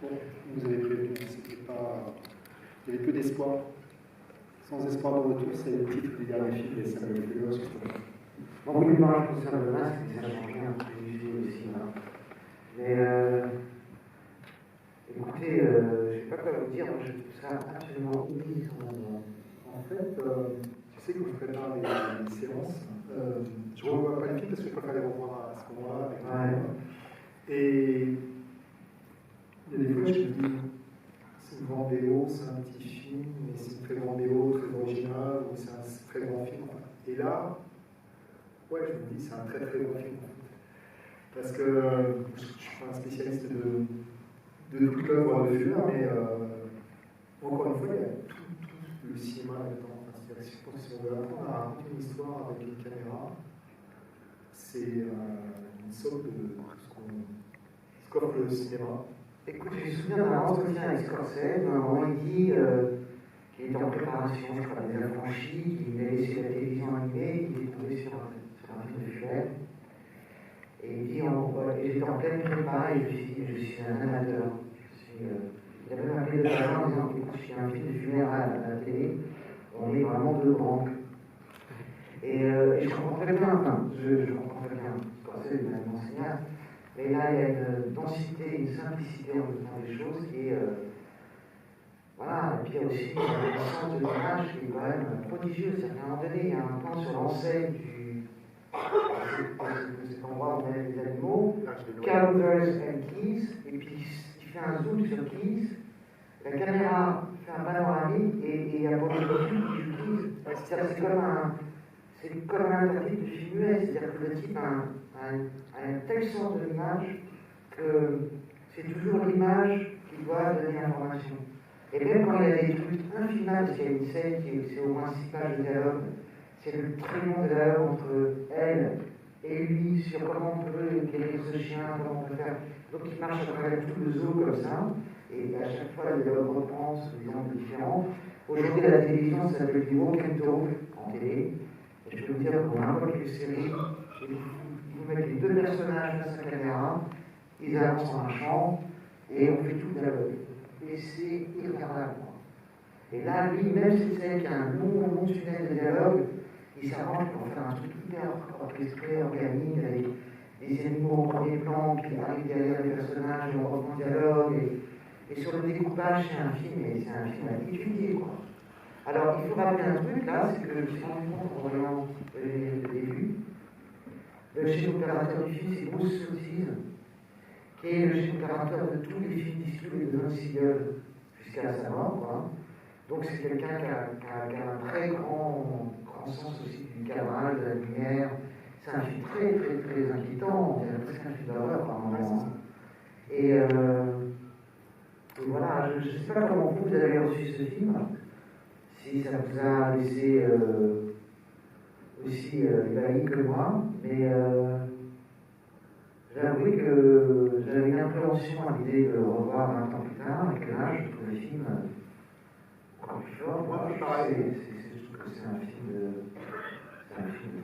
Bon, vous avez prévenu, c'était pas... il y avait peu d'espoir. Sans espoir de retour, c'est le titre du dernier film des Samuel Fuller. Bon, oui, moi, je conserve le masque, mais ça a changé un peu du film aussi. Hein. Mais écoutez, je ne sais pas quoi vous dire, moi je trouve ça absolument inouï. En fait, tu sais que je prépare les séances. Je ne revois pas le film parce que je préfère les revoir à ce moment-là. Ouais. Et il y a des fois, je me dis, c'est une grande BO, c'est un petit film, mais c'est une très grande BO, très original, ou c'est un très grand film. Et là, ouais, je me dis, c'est un très très bon film. Parce que je ne suis pas un spécialiste de toute l'œuvre de Fuller, mais encore une fois, il y a tout le cinéma là-dedans. Enfin, je pense que si on veut apprendre à raconter une histoire avec une caméra, c'est une sorte de ce qu'offre le cinéma. Écoute, je me souviens d'un entretien avec Scorsese, à un moment il dit qu'il était en préparation, je crois, des Affranchis, qu'il venait laisser la télévision animée, qu'il est tombé sur un film de Fuller. Et il dit, j'étais en pleine prépa et je suis un amateur. Il avait appelé de talent en disant, écoute, je suis un film de Fuller à la télé, on est vraiment deux branques. Et je comprends très bien, enfin, je comprends très bien, Scorsese est un enseignant. Mais là, il y a une densité, une simplicité en faisant des choses qui est. Voilà, et puis il y a aussi un sens de l'image qui est quand même prodigieux. C'est qu'à un moment donné, il y a un plan sur l'enseigne cet endroit où on met les animaux, Counters and Keys, et puis il fait un zoom sur Keys, la caméra fait un panoramique et il y a beaucoup de films qui joue Keys. C'est comme un interprète de film muet, c'est-à-dire que le type a un tel sens de l'image que c'est toujours l'image qui doit donner l'information. Et même quand il y a des trucs infinables, parce qu'il y a une scène qui c'est au moins 6 pages de dialogue, c'est le très long dialogue entre elle et lui sur comment on peut guérir ce chien, comment on peut faire. Donc il marche à travers tout le zoo comme ça, et à chaque fois le dialogue reprend sous des angles différents. Aujourd'hui, à la télévision, ça s'appelle du walk and talk en télé. Et je peux vous dire que pour n'importe quelle série, vous mettez les deux personnages face à la caméra, ils avancent en marchant, et on fait tout le dialogue. Et c'est irregardable. Et là, lui, même si c'est qu'il y a un long tunnel de dialogue, il s'arrange pour faire un truc hyper orchestré, organique, avec des animaux au premier plan, qui arrivent derrière les personnages, on reprend le dialogue. Et sur le découpage, c'est un film à étudier, quoi. Alors, il faut rappeler un truc là, c'est que je me suis rendu compte en voyant le début. Le chef opérateur du film, c'est Bruce Sullivan, qui est le chef opérateur de tous les films distribués de Don Siegel jusqu'à sa mort, quoi. Donc, c'est quelqu'un qui a un très grand sens aussi du cadrage, de la lumière. C'est un film très, très, très inquiétant, on dirait presque un film d'horreur par moment. Et voilà, je ne sais pas comment vous avez reçu ce film. Si ça vous a laissé aussi ébahi que moi, mais j'avoue que j'avais une appréhension à l'idée de le revoir 20 ans plus tard, et que là, je trouve le film encore plus fort. Moi, je trouve que c'est un film de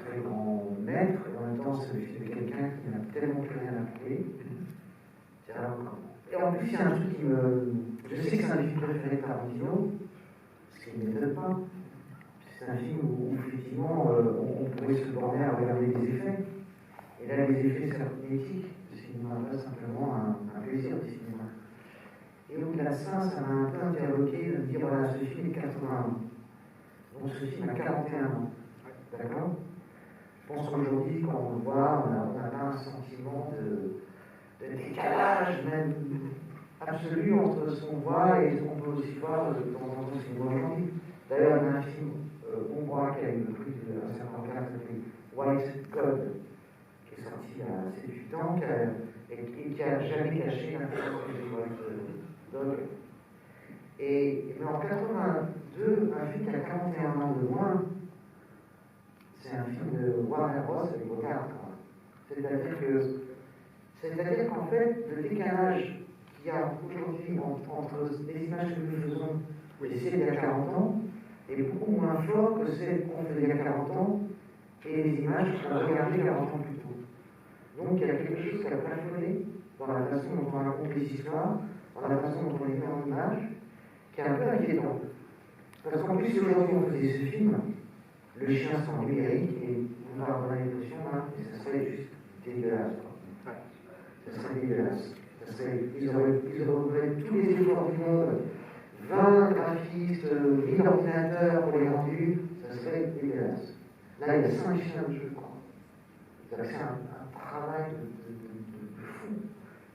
très grand maître, et en même temps, c'est le film de quelqu'un qui n'a tellement plus rien à prouver. Et en plus, il y a un truc qui me. Je sais que c'est un film préféré de Tarantino, ce qui ne m'étonne pas. C'est un film où effectivement on pourrait se borner à regarder des effets. Et là, les effets cybernétiques, le cinéma pas simplement un plaisir du cinéma. Et au-delà de ça, ça m'a un peu interloqué de me dire voilà, ce film est 81 ans. Donc ce film a 41 ans. D'accord? Je pense qu'aujourd'hui, quand on le voit, on n'a pas un sentiment de décalage, même absolu, entre ce qu'on voit et ce qu'on peut aussi voir de temps en temps au cinéma aujourd'hui. D'ailleurs, il y a un film hongrois qui a eu le prix d'un certain regard qui s'appelle White Code, qui est sorti il y a 7-8 ans, et qui n'a jamais caché l'influence de White Dog. Mais en 82, un film qui a 41 ans de moins, c'est un film de Warner Bros. Avec Bogart. C'est-à-dire qu'en fait, le décalage qu'il y a aujourd'hui entre les images que nous faisons et celles d'il y a 40 ans est beaucoup moins fort que celles qu'on faisait il y a 40 ans et les images qu'on regardait 40 ans plus tôt. Donc il y a quelque chose qui a plafonné dans la façon dont on raconte les histoires, dans la façon dont on les met en image, qui est un peu inquiétant. Parce qu'en plus, si aujourd'hui on faisait ce film, le chien serait en numérique et on va avoir l'émotion là, et ça serait juste dégueulasse. Quoi. Ça serait dégueulasse. Ils auraient tous les efforts du monde, 20 graphistes, 1000 ordinateurs pour les rendus, ça serait dégueulasse. Là, il y a 5 chiens de jeu, quoi. C'est un travail de fou.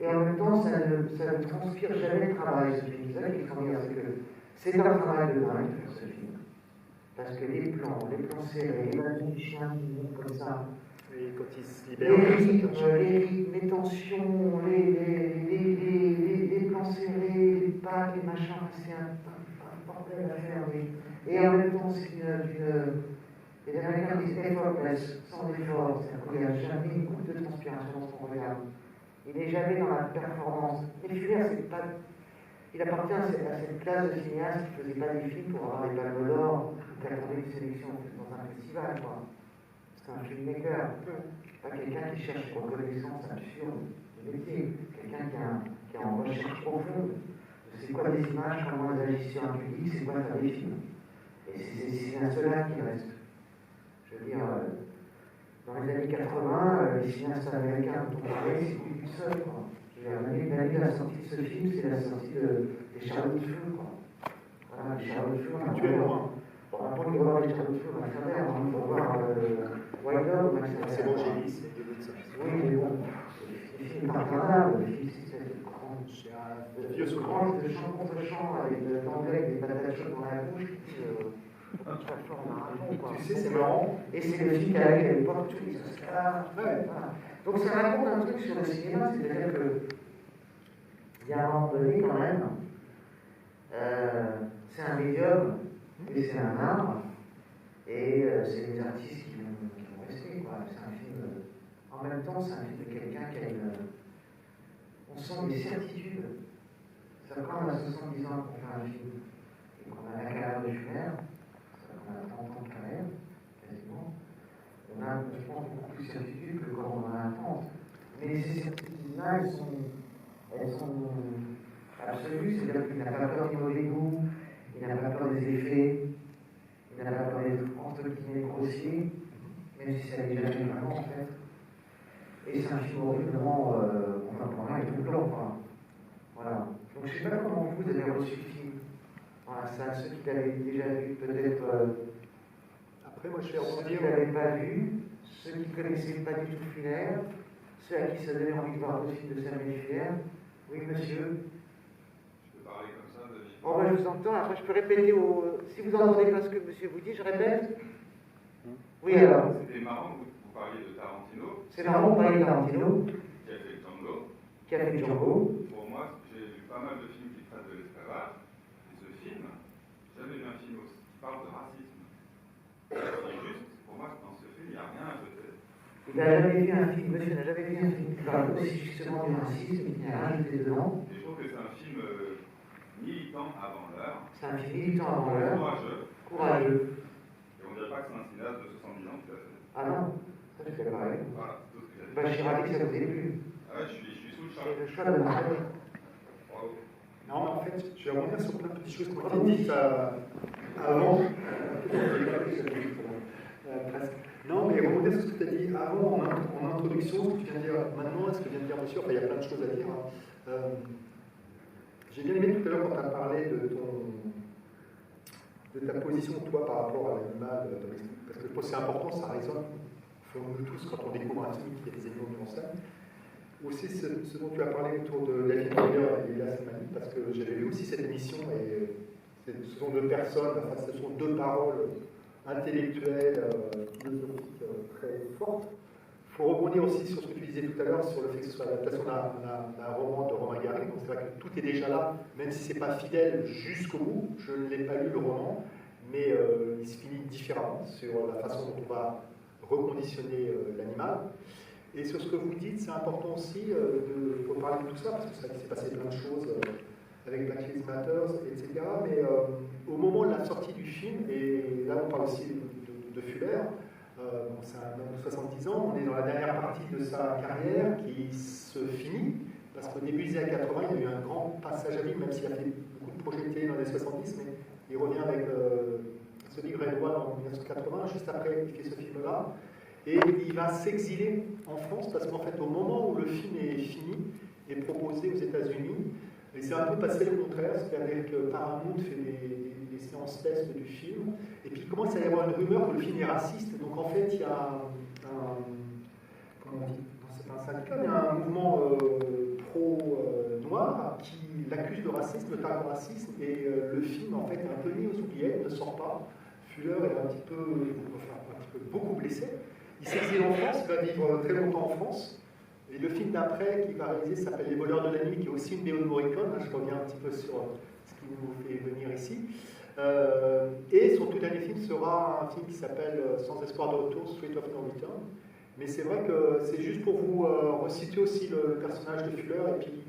Et en même temps, ça ne transpire jamais le travail, ce film. C'est ça qui est extraordinaire, c'est un travail de dingue de faire ce film. Parce que les plans serrés, les chiens qui vont comme ça, et quand il se les rythmes, les tensions, les plans serrés, les pattes, les machins, c'est un bordel à faire. Et en même temps, c'est les Américains disent effortless, sans effort, c'est-à-dire qu'il n'y a jamais une goutte de transpiration dans son regard. Il n'est jamais dans la performance. Et Fuller, c'est pas. Il appartient à cette classe de cinéastes qui ne faisaient pas des films pour avoir des palmes d'or, qui attendaient une sélection dans un festival, quoi. C'est un filmmaker, pas quelqu'un qui cherche une reconnaissance absurde du métier, quelqu'un qui est en recherche profonde de c'est quoi des images, comment elles agissent sur un public, c'est quoi faire des films. Et c'est un seul qui reste. Je veux dire, dans les années 80, les cinéastes américains dont on parlait, c'est plus du seul, quoi. L'année de la sortie de ce film, c'est la sortie des Charlots de Feu, quoi. Voilà, les Charlots de Feu, on tu es loin. Bon, on peut voir les Charlots de Feu, on va faire l'air, on va voir Wild Dog, c'est bon, j'ai dit, c'est de ça. Oui, mais bon, c'est pas regardable, le film, c'est cette grande. Vieux souvent, de chant contre chant, avec l'anglais, avec des patates chaudes dans la bouche, très fort en marathon, quoi. Tu sais, c'est marrant. Et c'est le film qui avait à l'époque tous les Oscars. Ouais. Voilà. Donc ça raconte un truc sur le cinéma, c'est-à-dire que il y a un moment donné quand même, c'est un médium, et c'est un art, et c'est les artistes qui vont rester, quoi. C'est un film, en même temps, c'est un film de quelqu'un qui a on sent des certitudes. Ça quand on a 70 ans pour faire un film, et qu'on a la carrière de Fuller, on a 30 ans de carrière, quasiment, on a, je pense, beaucoup plus de certitudes que quand on en a 30. Mais ces certitudes-là, elles sont absolues, c'est-à-dire qu'il n'a pas peur du mauvais goût, il n'a pas peur des effets, il n'a pas peur d'être entre guillemets grossier, même si ça n'est jamais vraiment en fait. Et c'est un film horriblement contemporain et tout blanc, quoi. Voilà. Donc je ne sais pas comment vous avez reçu le film. Voilà, c'est à ceux qui l'avaient déjà vu, peut-être. Après, moi je vais ceux rebondir. qui ne l'avaient pas vu, ceux qui ne connaissaient pas du tout Fuller, ceux à qui ça donnait envie de voir le film de Samuel Fuller. Oui, monsieur. Je peux parler comme ça, David. Oh, ben, je vous entends. Après, je peux répéter si vous n'entendez pas ce que monsieur vous dit, je répète. Oui, alors. C'était marrant que vous parliez de Tarantino. C'est marrant de parler de Tarantino. Qui a fait Django. Qui a fait Django. Pour moi, j'ai vu pas mal de films qui traitent de l'esclavage. Et ce film, j'ai jamais vu un film qui parle de racisme. C'est juste, pour moi, dans ce film, il n'y a rien à jeter. Il n'a jamais vu un film, monsieur n'a jamais vu un film qui parle aussi justement du racisme, il n'y a rien jeté dedans. Et je trouve que c'est un film militant avant l'heure. C'est un film militant avant l'heure. Courageux. Et on ne dirait pas que c'est un cinéaste de 70 ans qui l'a fait. Ah non, ça je fais pareil. Voilà, c'est tout ce que j'ai dit. Bah, je suis ravi que ça vous ait plu. Ah ouais, je suis sous le C'est charme. le choix de ma vie. Bravo. Non, en fait, je vais revenir sur plein de petites choses qui ont été dites avant. Presque. Non, mais rebondir sur ce que tu as dit avant en introduction, ce que tu viens de dire maintenant, ce que vient de dire monsieur, enfin, il y a plein de choses à dire. J'ai bien aimé tout à l'heure quand tu as parlé de ta position, toi, par rapport à l'animal, parce que c'est important, ça résonne, nous tous, quand on découvre un film qui a des animaux en scène. Aussi, ce dont tu as parlé autour de la Fuller et la Samani, parce que j'avais vu aussi cette émission, et ce sont deux personnes, enfin, ce sont deux paroles intellectuelles, philosophiques très fortes. Il faut rebondir aussi sur ce que tu disais tout à l'heure, sur le fait que ce soit l'adaptation d'un roman de Romain Gary. Donc c'est vrai que tout est déjà là, même si ce n'est pas fidèle jusqu'au bout. Je ne l'ai pas lu le roman, mais il se finit différemment sur la façon dont on va reconditionner l'animal. Et sur ce que vous dites, c'est important aussi de parler de tout ça, parce que ça s'est passé plein de choses avec Black Lives Matter, etc. Mais au moment de la sortie du film, et là on parle aussi de Fuller, c'est un homme de 70 ans, on est dans la dernière partie de sa carrière qui se finit, Parce qu'au début des années 80, il y a eu un grand passage à vide, même s'il a fait beaucoup de projets télé dans les 70, mais il revient avec ce Big Red One en 1980, juste après il fait ce film-là. Et il va s'exiler en France parce qu'en fait, au moment où le film est fini, est proposé aux États-Unis, et c'est un peu passé le contraire, c'est-à-dire que Paramount fait des séances tests du film, et puis il commence à y avoir une rumeur que le film est raciste. Donc en fait, il y a comment on dit, c'est pas un syndicat, mais un mouvement pro-noir qui l'accuse de racisme, de talent raciste, et le film en fait est un peu mis aux oubliettes, ne sort pas. Fuller est un petit peu beaucoup blessé. Il s'exile en France, il va vivre très longtemps en France. Et le film d'après qu'il va réaliser s'appelle Les voleurs de la nuit, qui est aussi une BO de Morricone. Je reviens un petit peu sur ce qui nous fait venir ici. Et son tout dernier film sera un film qui s'appelle Sans espoir de retour, Street of No Return. Mais c'est vrai que c'est juste pour vous resituer aussi le personnage de Fuller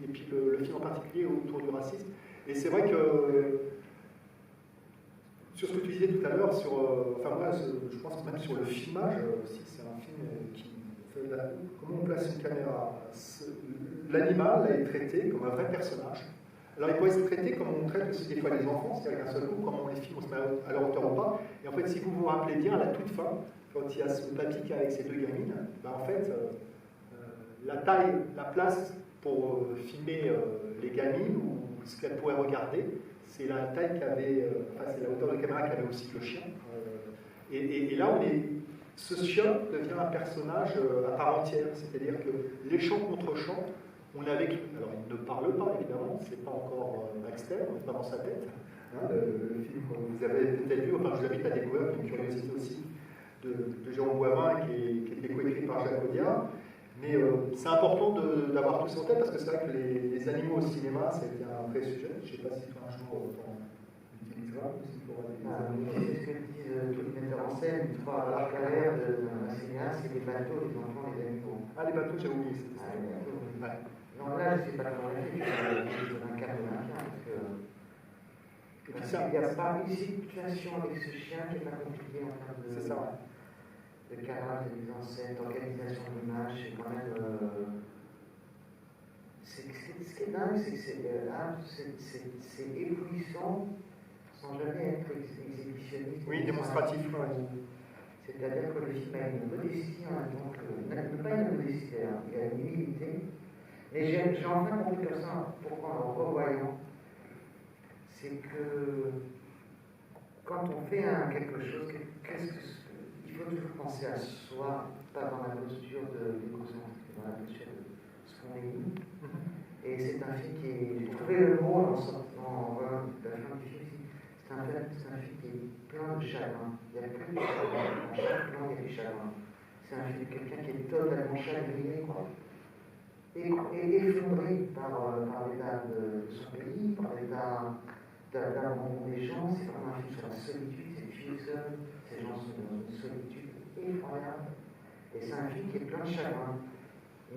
et puis le film en particulier autour du racisme. Et c'est vrai que sur ce que tu disais tout à l'heure, enfin moi, je pense que même sur le filmage, si c'est un film qui fait comment on place une caméra. L'animal est traité comme un vrai personnage. Alors il pourrait être traité comme on traite aussi des fois les enfants, c'est-à-dire qu'un seul coup, comment on les filme, on se met à leur hauteur ou pas. Et en fait, si vous vous rappelez bien, à la toute fin, quand il y a ce papy qui est avec ses deux gamines, ben en fait, la taille, la place pour filmer les gamines ou ce qu'elles pourraient regarder, c'est la taille qu'avait, enfin c'est la hauteur de caméra qu'avait aussi le chien. Et là, ce chien devient un personnage à part entière, c'est-à-dire que les chants contre chants, on a vécu. Alors il ne parle pas évidemment, c'est pas encore Baxter, on n'est pas dans sa tête. Hein, le film que vous avez peut-être vu, enfin je vous invite à découvrir, une curiosité aussi de Jérôme Boivin qui était coécrit par Jacques Audiard. Mais c'est important d'avoir tout ça en tête parce que c'est vrai que les animaux au cinéma, c'était un vrai sujet. Je ne sais pas si toi un jour on utilisera ou si tu auras C'est ce que disent tous les metteurs en scène, une fois à la carrière d'un cinéaste, c'est les bateaux, les enfants, les animaux. Ah, les bateaux, j'ai oublié. Ouais. Non, là, je ne sais pas comment on l'a fait, je suis dans un cadre parce que. Il n'y a pas une situation avec ce chien qui n'est pas compliquée en termes de. C'est ça. De cadrage, de mise en scène, d'organisation de l'image, c'est quand même. Ce qui est dingue, c'est que c'est éblouissant sans jamais être exhibitionniste. Oui, démonstratif. C'est-à-dire que le film a une modestie en même temps que. Pas une modestie, il a une humilité. Mais j'ai enfin compris comme ça, pourquoi en revoyant, c'est que quand on fait quelque chose, il faut toujours penser à soi, pas dans la posture de l'égocentrique, dans la posture de ce qu'on est nous. Et c'est un film qui est. J'ai trouvé le mot en sortant de la fin du film. C'est un film qui est plein de chagrin. Il y a plein de chagrin. Dans chaque plan, il y a des chagrins. C'est un film de quelqu'un qui est totalement chagriné, quoi. Et effondré par l'état de son pays, par l'état d'abandon des gens. C'est vraiment un film sur la solitude, c'est une fille seule, ces gens sont dans une solitude effroyable. Et c'est un film qui est plein de chagrin.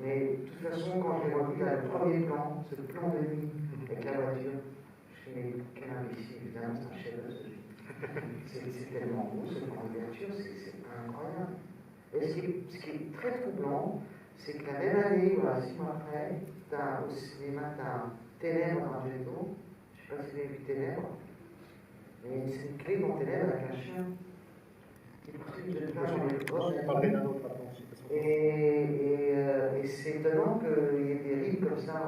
Mais de toute façon, quand j'ai revu le premier plan, ce plan de nuit avec la voiture, je me suis dit, mais quel imbécile, évidemment, c'est un chef-d'œuvre ce film. C'est tellement beau ce plan d'ouverture, c'est incroyable. Et ce qui est très troublant, c'est que la même année, voilà, 6 mois après, au cinéma, tu as Ténèbres d'Argento. Je ne sais pas si vous avez vu Ténèbres, mais c'est une clé dans Ténèbres avec un chien qui poursuit une jeune femme dans les grottes. Et c'est étonnant qu'il y ait des rimes comme ça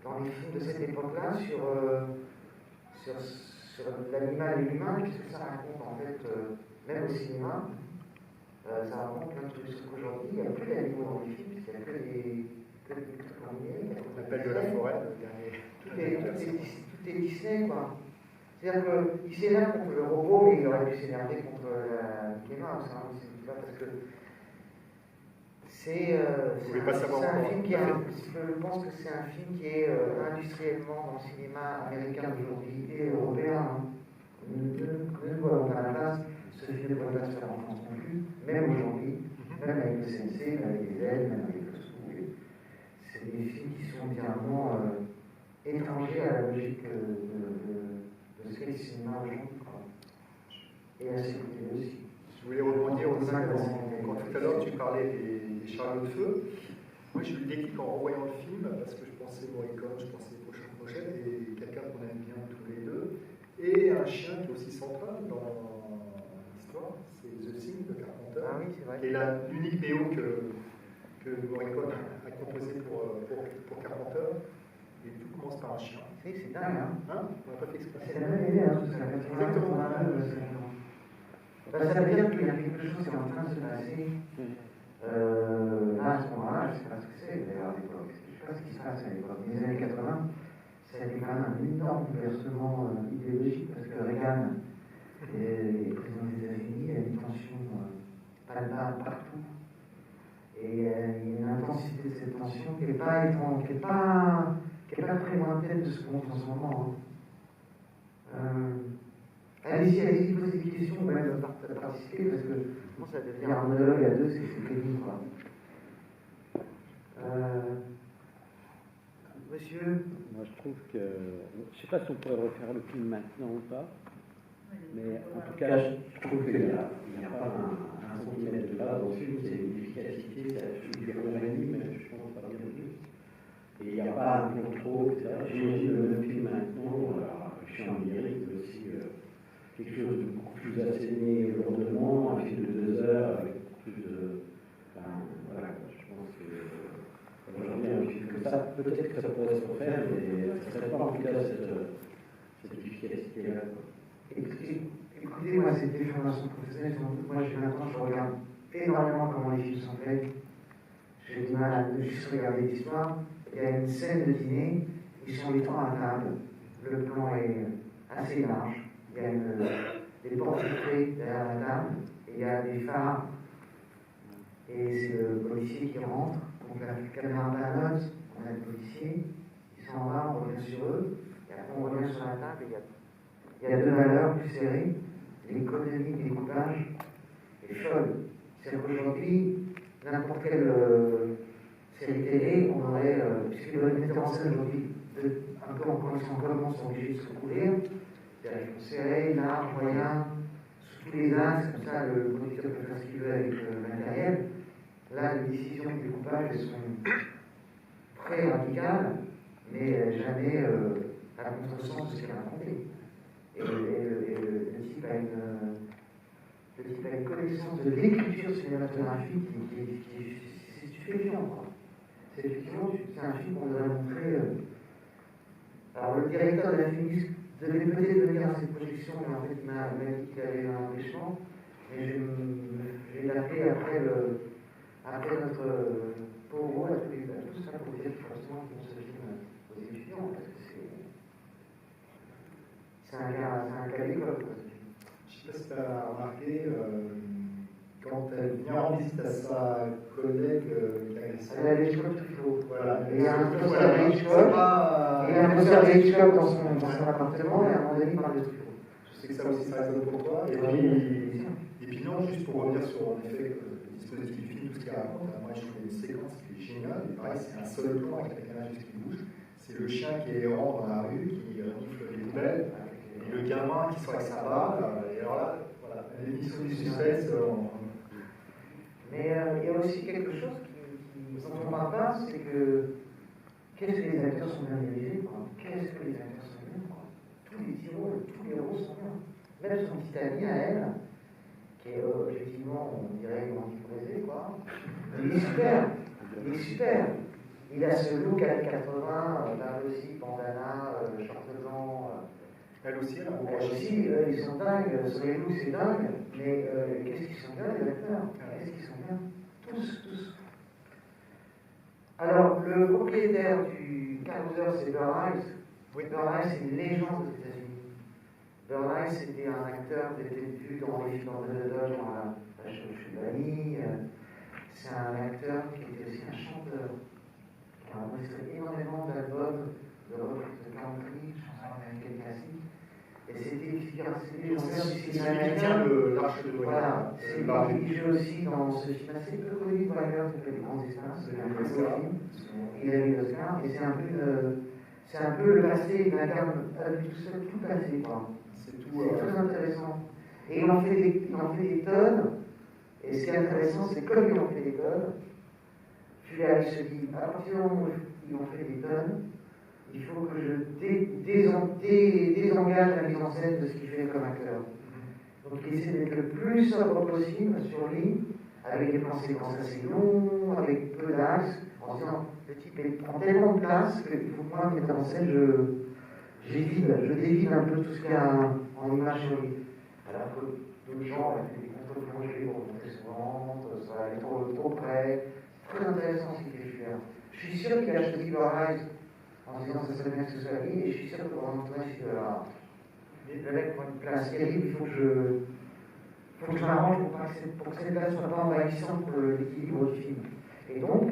dans les films de cette époque-là sur l'animal et l'humain, puisque ça raconte en fait, même au cinéma, ça raconte plein de trucs qu'aujourd'hui, il n'y a plus d'animaux dans les films, puisqu'il n'y a que des trucs en numérique. L'appel de la forêt, le dernier. Tout est Disney, quoi. C'est-à-dire qu'il s'énerve contre le robot, mais il aurait pu s'énerver contre Mickey Mouse, parce que c'est un film qui je pense que c'est un film qui est industriellement dans le cinéma américain d'aujourd'hui et européen. Nous voyons à la place, ce film ne pourrait pas se faire en France non plus, même aujourd'hui, même avec le CNC, même avec les aides, même avec tout ce que vous voulez. C'est des films qui sont évidemment étrangers à la logique de ce qu'est le cinéma aujourd'hui. Et à ses côtés aussi. Je voulais rebondir aussi quand tout à l'heure tu parlais des chariots de feu. Moi, j'ai eu le déclic en revoyant le film, parce que je pensais Morricone, je pensais les prochaines prochaines, et quelqu'un qu'on aime bien tous les deux, et un chien qui est aussi central dans l'histoire, c'est The Thing de Carpenter, Ah oui, c'est vrai. qui est l'unique BO que Morricone a composé pour Carpenter, et tout commence par un chien. C'est dingue, hein? Hein? On n'a pas fait exprès. C'est la même idée, hein, tout ça. Exactement. Ça veut dire qu'il y a quelque chose qui est en train de se passer. Là, à ce moment-là, je ne sais pas ce que c'est, d'ailleurs, à l'époque. Je ne sais pas ce qui se passe à l'époque. Les années 80, ça a été quand même un énorme bouleversement idéologique, parce que Reagan est président des États-Unis, il y a une tension palpable partout. Et il y a une intensité de cette tension qui n'est pas très lointaine de ce qu'on vit en ce moment. Allez-y, posez des questions, ou même participer, parce que moi, ça devient un monologue à deux, c'est pénible, quoi. Monsieur? Moi, je trouve que... Je ne sais pas si on pourrait refaire le film maintenant ou pas, mais en tout cas, je trouve qu'il n'y a pas un centimètre de là dans le film, c'est une efficacité, ça dure 1h30, mais je pense pas bien plus. Et il n'y a pas un plan trop, etc. J'imagine le film maintenant, je suis en lyrique, mais aussi quelque chose de beaucoup plus asséné lourdement, un film de 2 heures, avec beaucoup plus de... voilà, je pense que aujourd'hui, un film comme ça, peut-être que ça pourrait se refaire, mais ça ne serait pas en tout cas cette efficacité-là. Écoutez, moi, c'est des formations professionnelles, moi, maintenant, je regarde énormément comment les films sont faits. J'ai du mal à juste regarder l'histoire. Il y a une scène de dîner, ils sont les trois à table, le plan est assez large, il y a des portes vitrées derrière la table, et il y a des phares, et c'est le policier qui rentre, donc la caméra panote, on a le policier, il s'en va, on revient sur eux, et après on revient sur la table, et il y a deux valeurs plus serrées, l'économie du découpage est folle. C'est-à-dire qu'aujourd'hui, n'importe quelle série télé, on aurait, puisque les metteurs en scène aujourd'hui, un peu en connexion comment sont obligés de se couvrir, c'est-à-dire qu'ils sont serrés, larges, moyens, sous tous les axes, comme ça le producteur peut faire ce qu'il veut avec le matériel. Là, les décisions de découpage, elles sont très radicales, mais jamais à contresens de ce qui est raconté. Et le type a une connaissance de l'écriture cinématographique qui est stupéfiant, quoi. C'est effectivement, c'est un film qu'on devrait montrer. Alors, le directeur de la FIMIS devait peut-être venir à cette projection, mais en fait, il m'a dit qu'il avait un empêchement. Mais je vais l'appeler après notre pauvre à tout ça pour dire qu'il faut forcément qu'on se filme aux étudiants, parce que c'est un cas d'école. Je ne sais pas si tu as remarqué, quand elle vient en visite à sa collègue qui a agressé. Elle a Hitchcock tout il faut. Voilà. Il y a un poster de Hitchcock, il y a un poster de Hitchcock dans son appartement, et à un moment donné, il parle de Truffaut. Je sais que ça aussi, ça résonne pour toi. Et puis non, juste pour revenir sur, en effet, le dispositif du film, tout ce qu'il raconte, moi je trouve une séquence qui est géniale, et pareil, c'est un seul plan avec la caméra juste qui bouge. C'est le chien qui est errant dans la rue, qui renifle les poubelles, et le gamin qui sort avec sa balle, et alors là, voilà, l'émission du suspense. Mais il y a aussi quelque chose dont on ne parle pas, c'est que qu'est-ce que les acteurs sont bien dirigés, quoi. Qu'est-ce que les acteurs sont bien, quoi. Tous les héros sont bien. Même son petit ami à elle, qui est effectivement, on dirait, une antiprésée, quoi. Il est super. Il a ce look à 80, là aussi, bandana, short blanc. Elle aussi, elle a beaucoup Elle aussi, ils sont dingues, sur les looks c'est dingue, mais qu'est-ce qu'ils sont bien les acteurs? Qu'est-ce qu'ils sont bien? Tous. Alors, le propriétaire du Caruser, c'est Burroughs. Burroughs, c'est une légende aux États-Unis. Burroughs, c'était un acteur qui était vu dans les films de Dodge, dans la Chevalier. C'est un acteur qui était aussi un chanteur, qui a enregistré énormément d'albums de rock, de country, chansons américaines classiques. Et c'était légendaire du cinéma américain. L'Arche de Noé. Voilà, il joue aussi dans ce film assez peu connu de Wagner qui fait des grands espaces. C'est un très beau film. Il a eu l'Oscar, et c'est un peu le passé, il incarne tout seul tout le passé, quoi. C'est très intéressant. Et il en fait des tonnes, et ce qui est intéressant, c'est comme il en fait des tonnes, Fluer se dit, à partir du moment où ils ont fait des tonnes, il faut que je désengage la mise en scène de ce qu'il fait comme acteur. Donc il essaie d'être le plus sobre possible sur lui, avec des plans séquences assez longs, avec peu d'axes, en disant, le type prend tellement de place qu'il faut que moi, mettre en scène, je dévide un peu tout ce qu'il y a en image sur lui. Alors que d'autres gens ont fait des contre-plongées pour montrer son ventre, ça va aller trop près. C'est très intéressant ce qu'il fait faire. Je suis sûr qu'il a choisi Rise en se disant que ça serait bien que ce soit lui, et je suis sûr que pour un tournage, le mec prend une place terrible, il faut que je m'arrange pour que cette place ne soit pas envahissante pour l'équilibre du film. Et donc,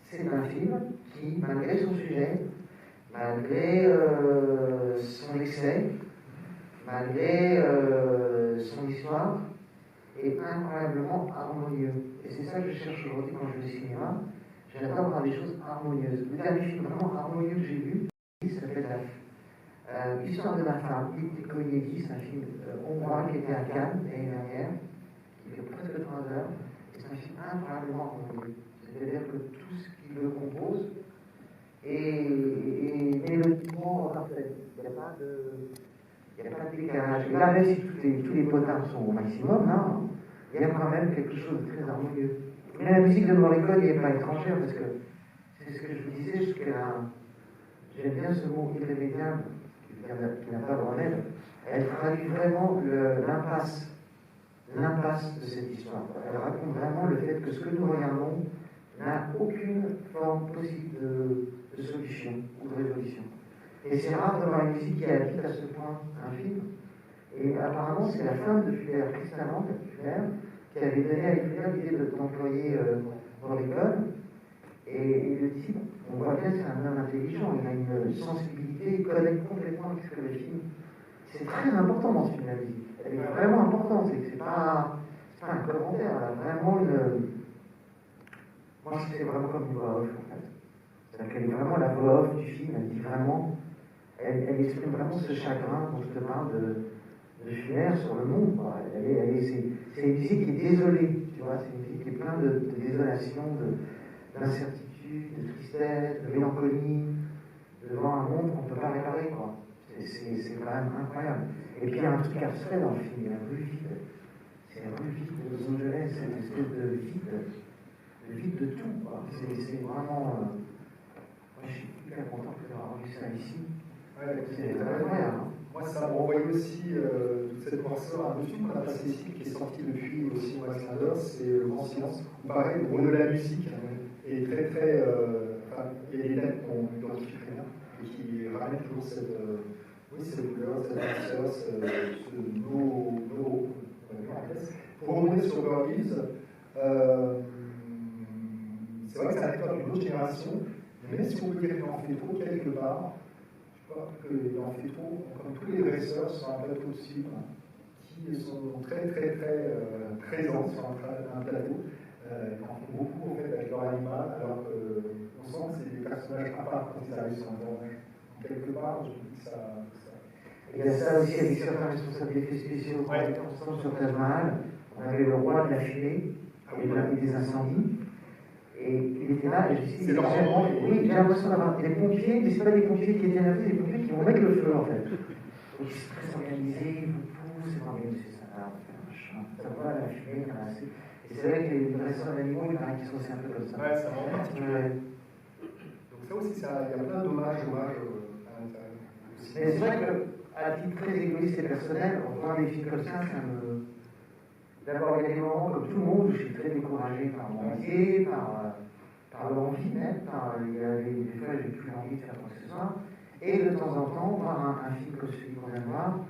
c'est un film qui, malgré son sujet, malgré son excès, malgré son histoire, est incroyablement harmonieux. Et c'est ça que je cherche aujourd'hui quand je vais au cinéma. J'adore voir des choses harmonieuses. Le dernier film vraiment harmonieux que j'ai vu, s'appelle L'histoire de ma femme, Yves Koyedi, c'est un film hongrois qui était à Cannes l'année dernière, qui fait presque 3 heures. C'est un film incroyablement harmonieux. C'est-à-dire que tout ce qui le compose est mélodiquement parfait. Il n'y a pas de décalage. Et là, même si tous les potards sont au maximum, hein, il y a quand même quelque chose de très harmonieux. Mais la musique de Morricone n'est pas étrangère, parce que c'est ce que je vous disais, j'aime bien ce mot irrémédiable, qui n'a pas de remède. Elle traduit vraiment l'impasse de cette histoire. Elle raconte vraiment le fait que ce que nous regardons n'a aucune forme possible de solution ou de résolution. Et c'est rare d'avoir une musique qui habite à ce point un film. Et apparemment, c'est la femme de Fuller, Christa Fuller, qui avait donné à Fuller l'idée d'employer Morricone. Et le type, on voit bien que c'est un homme intelligent, il a une sensibilité, il connaît complètement ce que le film. C'est très important dans ce film, la musique. Elle est vraiment importante, c'est pas un commentaire, elle a vraiment une. Moi, je trouve que c'est vraiment comme une voix off, en fait. C'est-à-dire qu'elle est vraiment la voix off du film, elle dit vraiment. Elle exprime vraiment ce chagrin dont je te parle de Fuller sur le monde. C'est une musique qui est désolée, tu vois, c'est une musique qui est pleine de désolation, d'incertitude, de tristesse, de mélancolie, devant un monde qu'on ne peut pas réparer, quoi. C'est quand même incroyable. Et puis il y a un truc abstrait dans le film, il y a un rue vide. C'est la rue vide de Los Angeles, c'est une espèce de vide de tout, quoi. C'est vraiment. Moi, je suis hyper content d'avoir vu ça ici. Ouais, c'est incroyable. Hein. Moi, ça m'a envoyé aussi toute cette morceau à un film qu'on a passé ici, qui est sorti depuis aussi au Max Linder, c'est Le Grand Silence. Pareil, le rôle de la musique est très très. Il y a des thèmes qu'on identifie très bien et qui ramènent toujours cette couleur, cette douceur, ce no. Pour revenir sur Beverly Hills, c'est vrai que c'est un acteur d'une autre génération, mais même si on peut dire qu'il en fait trop quelque part, je crois qu'il en fait trop, comme tous les dresseurs sur un plateau de film, qui sont très très très présents sur un plateau. Ils en font beaucoup en fait avec leur animal, alors qu'on sent que c'est des personnages à part quand ils arrivent sur un tournage. Quelque part, je dis que ça. Il y a ça aussi avec certains responsables d'effets spéciaux. Quand on sur Taj Mahal, on avait le roi de la fumée et des incendies. Et il était là, et je dis, c'est leur moment. Oui, j'ai l'impression d'avoir des pompiers, mais ce pas des pompiers qui étaient nerveux, des pompiers qui vont mettre le feu en fait. Donc ils sont très organisés, ils vous poussent, c'est ça, ça va la fumée, il y en a assez. Et c'est vrai que les dresseurs d'animaux, il paraît qu'ils sont aussi un peu comme ça. Ouais, ça rend particulier. Donc ça aussi, il y a plein d'hommages à l'intérieur. Mais c'est vrai qu'à titre très égoïste et personnel, en voyant des films comme ça me. D'abord, il y a des moments comme tout le monde où je suis très découragé par mon métier, par l'envie même, des fois j'ai plus envie de faire quoi que ce soit. Et de temps en temps, voir un film comme celui qu'on vient de voir,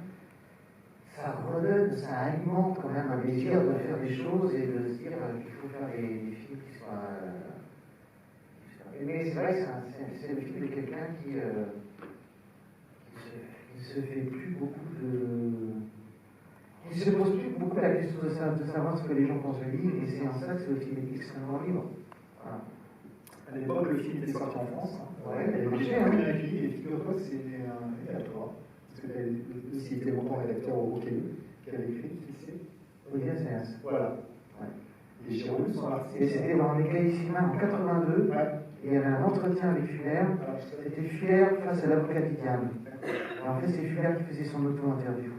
ça redonne, ça alimente quand même un désir de faire des choses et de se dire qu'il faut faire des films qui soient. Mais c'est vrai que c'est le film de quelqu'un qui se fait plus beaucoup de. Il se pose plus beaucoup la question de savoir ce que les gens pensent de lui, et c'est en ça que ce film est extrêmement libre. Voilà. À l'époque, le film était sorti en France. Ouais, il a marché bien accueilli, et figure-toi que c'était un rédacteur. Parce que s'il était longtemps rédacteur au Québec, qui avait écrit, tu sais. Olivier Sayas. Voilà. Ouais. Et j'ai relu son article. Et c'était dans les Caïssima en 82. Ouais. Et il y avait un entretien avec Fuller. C'était Fuller face à l'avocat du diable. Et en fait, c'est Fuller qui faisait son auto-interview.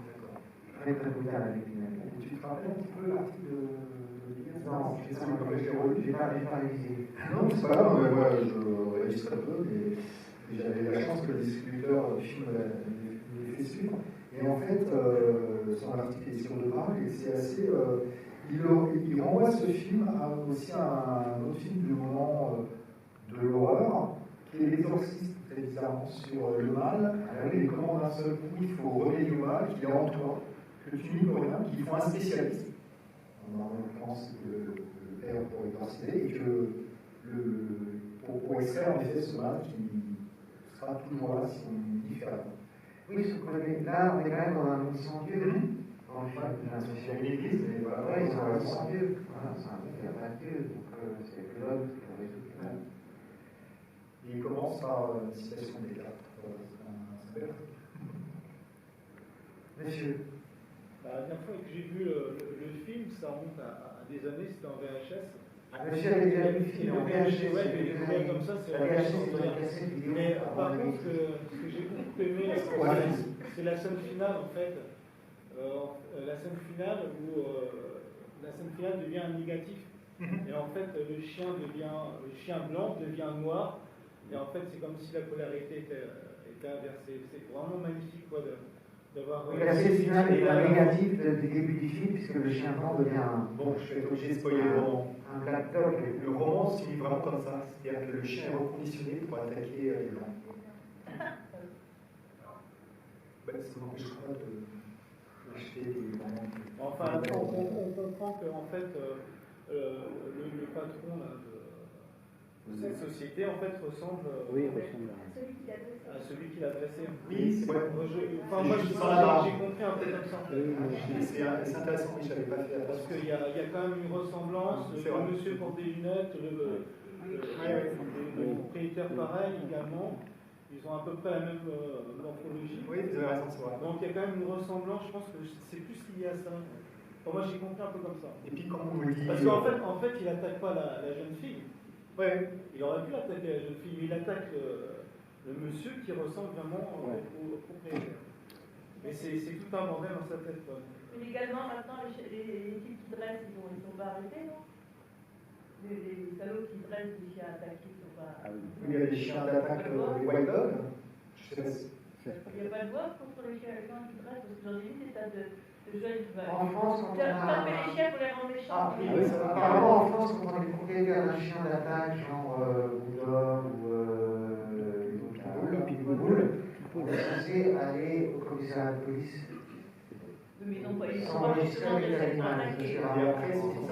Très très brutal avec lui-même. Tu te rappelles un petit peu l'article de Non, j'ai pas révisé. Non, c'est pas grave, mais moi je révise très peu, mais j'avais la chance que le distributeur du film m'ait fait suivre. Et en fait, son article est sur 2 pages, et c'est assez. Il renvoie ce film aussi à un autre film du moment de l'horreur, qui est L'Exorciste, très bizarrement, sur le mal, et comment d'un seul coup il faut remédier du mal qui est en toi, que tu n'y peux rien, qu'il faut un spécialiste. En l'occurrence, le père pour exorciser, et que pour extraire en effet ce mal qui sera toujours là si on dit faire. Oui, sauf que là, on est quand même dans un monde sans Dieu. Dans le film, C'est une église, mais voilà. Ouais, ils sont un monde sans Dieu. Voilà, c'est un monde qui n'a pas de Dieu. Donc, c'est que l'homme qui résout tout le monde. Et il commence par une citation des cartes. Monsieur. La dernière fois que j'ai vu le film, ça remonte à des années, c'était en VHS. Monsieur avait déjà vu le film en VHS. Ouais, mais découvert comme ça, c'est la VHS, vraiment c'est une cassette vidéo. Mais par contre, ce que j'ai beaucoup aimé, c'est la scène finale en fait. La scène finale où la scine finale devient un négatif. Et en fait, le chien blanc devient noir. Et en fait, c'est comme si la polarité était inversée. C'est vraiment magnifique quoi, d'avoir. La scène finale est un négatif du début du film, puisque le chien blanc devient un. Bon, je vais être obligé de spoiler le roman. Un black dog. Le roman se finit vraiment comme ça, c'est-à-dire que le chien est reconditionné pour attaquer les blancs. Ça n'empêchera pas d'acheter des romans. Enfin, on comprend que en fait, le patron là, de cette société en fait ressemble, ressemble à celui qui l'a dressé. Oui, c'est vrai. Enfin, moi j'ai compris un peu comme ça. C'est intéressant, mais je n'avais pas fait Parce qu'il y a quand même une ressemblance. Le monsieur porte des lunettes, le propriétaire pareil également. Ils ont à peu près la même morphologie. Oui, vous avez raison, c'est vrai. Donc il y a quand même une ressemblance, je pense que c'est plus lié à ça. Enfin, moi j'ai compris un peu comme ça. Et puis quand vous me dites... Parce qu'en fait, il n'attaque pas la jeune fille. Ouais. Il aurait pu attaquer la jeune fille, mais il attaque le monsieur qui ressemble vraiment au propriétaire. Mais c'est tout un bordel dans sa tête. Quoi. Légalement, maintenant, les types qui dressent, ils sont pas arrêtés, non? Les salauds qui dressent des chiens attaqués, ils sont pas... Oui, il y a des chiens d'attaque, les white dogs. Je sais pas si... Il n'y a pas de loi contre les chiens qui dressent, parce que j'en ai vu des tas de jeunes qui En France, on a... taper les chiens pour les rendre méchants. Apparemment, en France, quand on est propriétaire d'un chien d'attaque, genre Bulldog ou Pitbull, on est censé aller au commissariat de police. Mais ils n'ont pas eu Sans enregistrer les animaux. C'est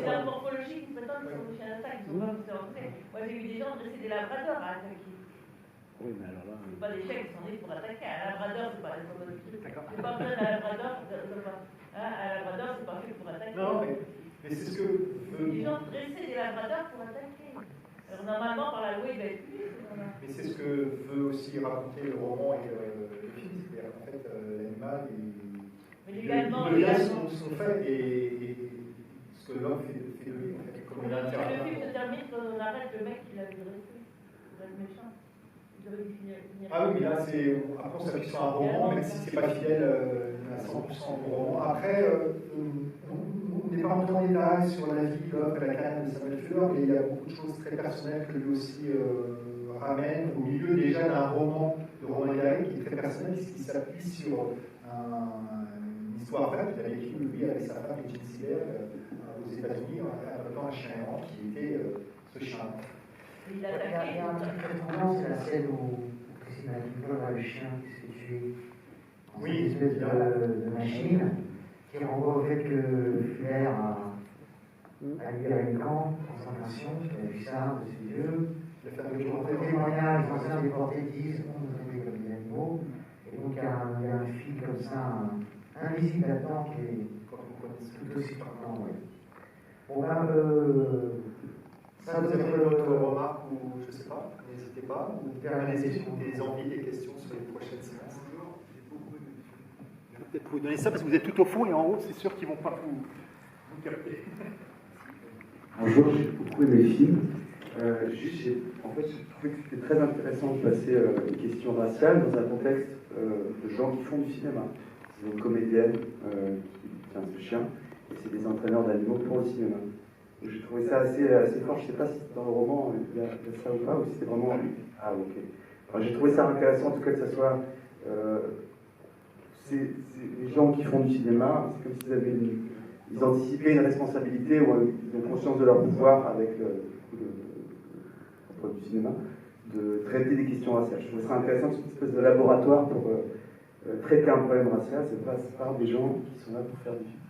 la morphologie qui prétend qu'ils sont des chiens d'attaque, ils ne sont pas tous enregistrés. Moi, j'ai vu des gens dresser des labradors à attaquer. Oui, mais alors là. C'est pas des chiens qui sont nés pour attaquer. Un labrador, c'est pas des trucs. C'est pas besoin d'un labrador. Un labrador, c'est pas fait pour attaquer. Non, mais c'est ce que... Les gens dressaient des labradors pour attaquer. Alors, normalement, par la loi, il va être puni. Mais c'est ce que veut aussi raconter le roman et le film. C'est-à-dire qu'en fait, l'animal, il devient son fait et ce que l'homme fait de lui. En fait, comme il le film se termine quand on arrête le mec qui l'a dressé. Il va être méchant. Ah oui, mais là, après on s'appuie sur un roman, même si c'est pas fidèle à 100% au roman. Après, on n'est pas rentré en détail sur la vie, l'œuvre et la carrière de Samuel Fuller, mais il y a beaucoup de choses très personnelles que lui aussi ramène au milieu déjà d'un roman de Romain Gary qui est très personnel, puisqu'il s'appuie sur une histoire vraie qu'il a vécue lui avec sa femme et Jean Siller aux États-Unis, en adoptant un chien errant qui était ce chien. Il y a un truc très troublant, c'est la scène où Christine McNichol a le chien qui se fait tuer dans une espèce de machine qui renvoie au fait que Fuller a libéré le camp de concentration, qu'il a vu ça de ses yeux. Les témoignages, les anciens déportés disent on nous traitait comme des animaux. Et donc il y a un fil comme ça, invisible là-dedans, qui est tout aussi troublant. Ouais. Bon ben, ça, vous avez d'autres remarques ou je sais pas, n'hésitez pas, ou des envies, des questions sur les prochaines séances. Je vais peut-être vous donner ça parce que vous êtes tout au fond et en haut, c'est sûr qu'ils ne vont pas vous capter. Bonjour, j'ai beaucoup aimé le film. En fait, j'ai trouvé que c'était très intéressant de passer une question raciale dans un contexte de gens qui font du cinéma. C'est une comédienne qui tient ce chien, et c'est des entraîneurs d'animaux pour le cinéma. Donc, j'ai trouvé ça assez fort. Je ne sais pas si dans le roman il y a ça ou pas, ou si c'était vraiment... Ah, ok. Enfin, j'ai trouvé ça intéressant, en tout cas, que ça soit... les gens qui font du cinéma, c'est comme s'ils avaient ils anticipaient une responsabilité ou ils ont conscience de leur pouvoir avec le du cinéma, de traiter des questions raciales. Je trouve ça intéressant, c'est une espèce de laboratoire pour traiter un problème racial. C'est pas par des gens qui sont là pour faire du film.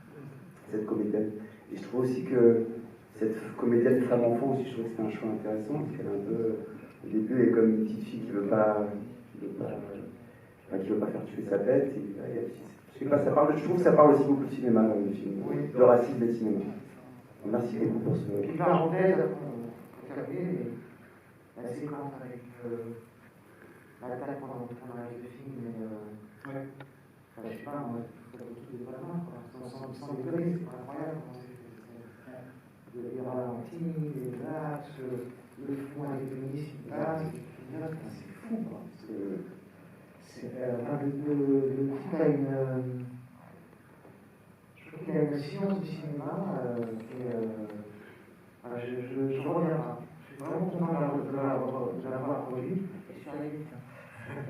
Cette comédienne. Et je trouve aussi que cette comédienne femme-enfant aussi, je trouve que c'est un choix intéressant, parce qu'elle est un peu, au début, elle est comme une petite fille qui veut pas faire tuer sa bête. Je sais pas, je trouve que ça parle aussi beaucoup de cinéma dans le film, de racisme et de cinéma. Merci beaucoup pour ce... Une parenthèse, pour terminer, mais la séquence avec l'attaque pendant le film, mais je sais pas, moi, je trouve tout est pas loin, sans déconner, c'est pas incroyable. Les ralentis, les glaces, le fond avec le ministre qui passe, c'est fou, quoi. Le type a une. Je trouve qu'il a une science du cinéma. Je reviens pas. Je suis vraiment content de l'avoir revu. Et sur les vite.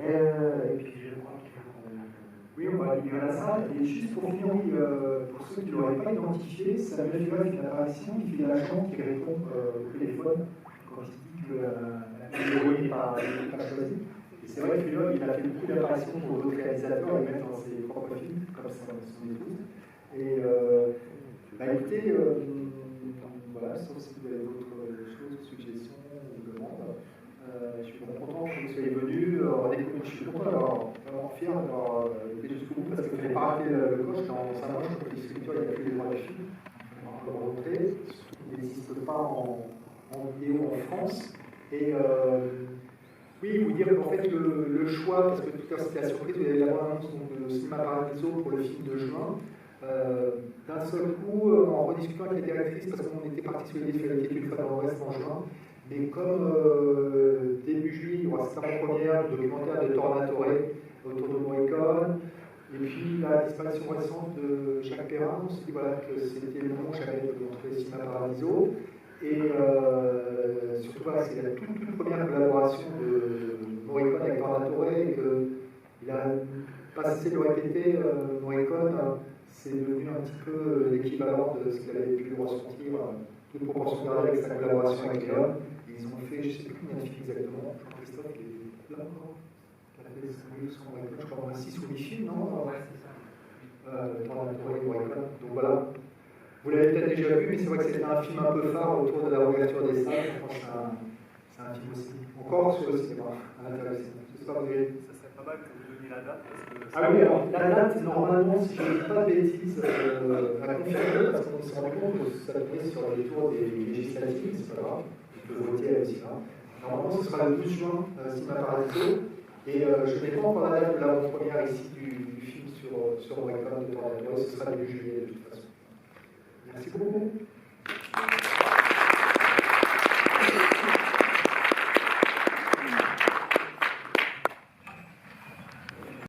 Et puis je crois qu'il faut. Oui, on va arriver à ça. Et juste pour finir, pour ceux qui ne l'auraient pas identifié, Samuel Duval fait une apparition, il fait l'agent qui répond au téléphone quand il dit que l'héroïne n'est pas choisie. C'est vrai que là, il a fait beaucoup d'apparitions pour d'autres réalisateurs et même dans ses propres films, comme son épouse. Et écoutez, voilà, sauf si vous avez d'autres choses, suggestions ou demandes. Je suis content que vous soyez venus. Je suis content d'avoir vraiment fier d'avoir été jusqu'au bout parce que vous n'avez pas raté le coche dans sa manche, comme distributeur, il n'y a plus les droits des films. On peut le montrer. Il n'existe pas en vidéo en France. Et oui, vous dire qu'en fait le choix, parce que tout à l'heure c'était la surprise, vous avez la bande-annonce de Cinéma Paradiso pour le film de juin. D'un seul coup, en rediscutant avec les directrices, parce qu'on était parti sur l'idée de une fois dans l'Ouest en juin, mais comme début juillet, il y aura cette première du documentaire de Tornatore autour de Morricone, et puis la disparition récente de Jacques Perrin, on s'est dit voilà, que c'était le moment où j'avais de montrer Cinéma Paradiso. Et surtout, voilà, c'est la toute première collaboration de Morricone avec Tornatore et qu'il a pas cessé de le répéter. Morricone, c'est devenu un petit peu l'équivalent de ce qu'il avait pu ressentir, toute proportion gardée avec sa collaboration avec Léon. Ils ont fait, je ne sais plus combien de films exactement, Jean-Christophe, il est là encore. Il a fait son Morricone, je crois, 6 ou 8 films, non? Ouais, c'est ça. Tornatore et Morricone. Donc voilà. Vous l'avez peut-être déjà vu, mais c'est vrai que c'était un film un peu phare autour de la ouverture des salles. Je pense que c'est un film aussi. Encore sur le cinéma, à l'intérieur du cinéma. Ça serait pas mal que vous donniez la date. Ah oui, alors la date, normalement, si je ne dis pas de bêtises, à confirmer, parce qu'on s'est rendu compte que ça tournait sur les tours des législatives, c'est pas grave, il peut voter aussi là. Normalement, ce sera le 12 juin, Cinéma Paradiso. Et je ne mets pas encore la date de l'avant-première ici du film sur Morricone de Tornatore, ce sera le 2 juillet de toute façon. Merci beaucoup.